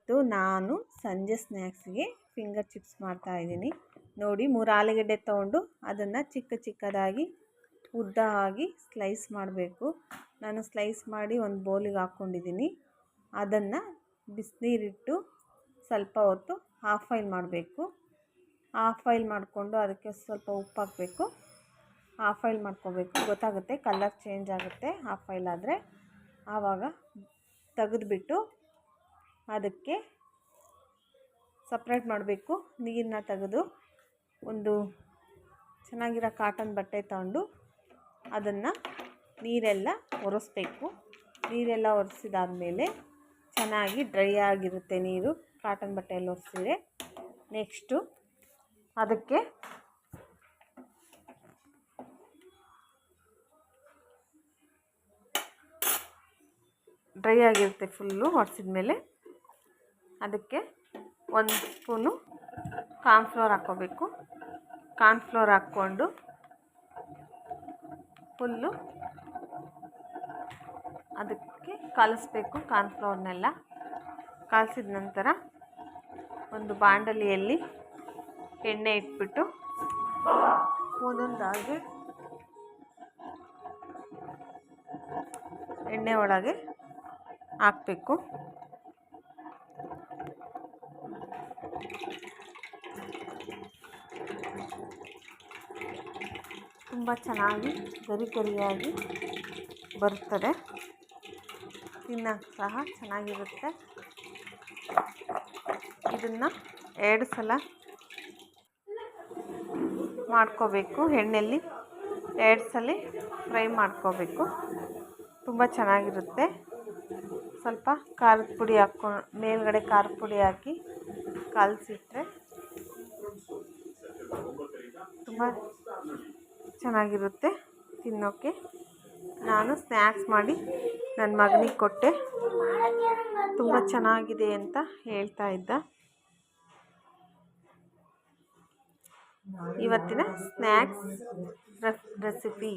ಇವತ್ತು ನಾನು ಸಂಜೆ ಸ್ನ್ಯಾಕ್ಸ್ಗೆ ಫಿಂಗರ್ ಚಿಪ್ಸ್ ಮಾಡ್ತಾಯಿದ್ದೀನಿ. ನೋಡಿ, 3 ಆಲೂಗಡ್ಡೆ ತೊಗೊಂಡು ಅದನ್ನು ಚಿಕ್ಕ ಚಿಕ್ಕದಾಗಿ ಉದ್ದವಾಗಿ ಸ್ಲೈಸ್ ಮಾಡಬೇಕು. ನಾನು ಸ್ಲೈಸ್ ಮಾಡಿ ಒಂದು ಬೌಲಿಗೆ ಹಾಕ್ಕೊಂಡಿದ್ದೀನಿ. ಅದನ್ನು ಬಿಸಿನೀರಿಟ್ಟು ಸ್ವಲ್ಪ ಹೊತ್ತು ಹಾಫ್ ಬಾಯ್ಲ್ ಮಾಡಬೇಕು. ಹಾಫ್ ಬಾಯ್ಲ್ ಮಾಡಿಕೊಂಡು ಅದಕ್ಕೆ ಸ್ವಲ್ಪ ಉಪ್ಪು ಹಾಕಬೇಕು. ಹಾಫ್ ಬಾಯ್ಲ್ ಮಾಡ್ಕೋಬೇಕು. ಗೊತ್ತಾಗುತ್ತೆ, ಕಲರ್ ಚೇಂಜ್ ಆಗುತ್ತೆ ಹಾಫ್ ಬಾಯ್ಲ್ ಆದರೆ. ಆವಾಗ ತೆಗೆದುಬಿಟ್ಟು ಅದಕ್ಕೆ ಸಪ್ರೇಟ್ ಮಾಡಬೇಕು. ನೀರನ್ನ ತೆಗೆದು ಒಂದು ಚೆನ್ನಾಗಿರೋ ಕಾಟನ್ ಬಟ್ಟೆ ತಗೊಂಡು ಅದನ್ನು ನೀರೆಲ್ಲ ಒರೆಸ್ಬೇಕು. ನೀರೆಲ್ಲ ಒರೆಸಿದಾದ್ಮೇಲೆ ಚೆನ್ನಾಗಿ ಡ್ರೈ ಆಗಿರುತ್ತೆ ನೀರು ಕಾಟನ್ ಬಟ್ಟೆಯಲ್ಲಿ ಒರೆಸಿದ್ರೆ. ನೆಕ್ಸ್ಟು ಅದಕ್ಕೆ ಡ್ರೈ ಆಗಿರುತ್ತೆ ಫುಲ್ಲು ಒರೆಸಿದ ಮೇಲೆ ಅದಕ್ಕೆ 1 ಸ್ಪೂನು ಕಾರ್ನ್ಫ್ಲೋರ್ ಹಾಕ್ಕೋಬೇಕು. ಕಾರ್ನ್ಫ್ಲೋರ್ ಹಾಕ್ಕೊಂಡು ಫುಲ್ಲು ಅದಕ್ಕೆ ಕಲಿಸ್ಬೇಕು. ಕಾರ್ನ್ಫ್ಲೋರ್ನೆಲ್ಲ ಕಲಸಿದ ನಂತರ ಒಂದು ಬಾಂಡಲಿಯಲ್ಲಿ ಎಣ್ಣೆ ಇಟ್ಬಿಟ್ಟು ಒಂದೊಂದಾಗಿ ಎಣ್ಣೆ ಒಳಗೆ ಹಾಕಬೇಕು. ತುಂಬ ಚೆನ್ನಾಗಿ ಗರಿ ಗರಿಯಾಗಿ ಬರುತ್ತದೆ. ತಿನ್ನೋಕ್ಕೆ ಸಹ ಚೆನ್ನಾಗಿರುತ್ತೆ. ಇದನ್ನು 2 ಸಲ ಮಾಡ್ಕೋಬೇಕು. ಎಣ್ಣೆಯಲ್ಲಿ 2 ಸಲ ಫ್ರೈ ಮಾಡ್ಕೋಬೇಕು. ತುಂಬ ಚೆನ್ನಾಗಿರುತ್ತೆ. ಸ್ವಲ್ಪ ಖಾರದ ಪುಡಿ ಮೇಲ್ಗಡೆ ಖಾರದ ಪುಡಿ ಹಾಕಿ ಕಲಸಿಟ್ರೆ ತುಂಬ ಚೆನ್ನಾಗಿರುತ್ತೆ ತಿನ್ನೋಕ್ಕೆ. ನಾನು ಸ್ನ್ಯಾಕ್ಸ್ ಮಾಡಿ ನನ್ನ ಮಗನಿಗೆ ಕೊಟ್ಟೆ. ತುಂಬ ಚೆನ್ನಾಗಿದೆ ಅಂತ ಹೇಳ್ತಾ ಇದ್ದ. ಇವತ್ತಿನ ಸ್ನ್ಯಾಕ್ಸ್ ರೆಸಿಪಿ.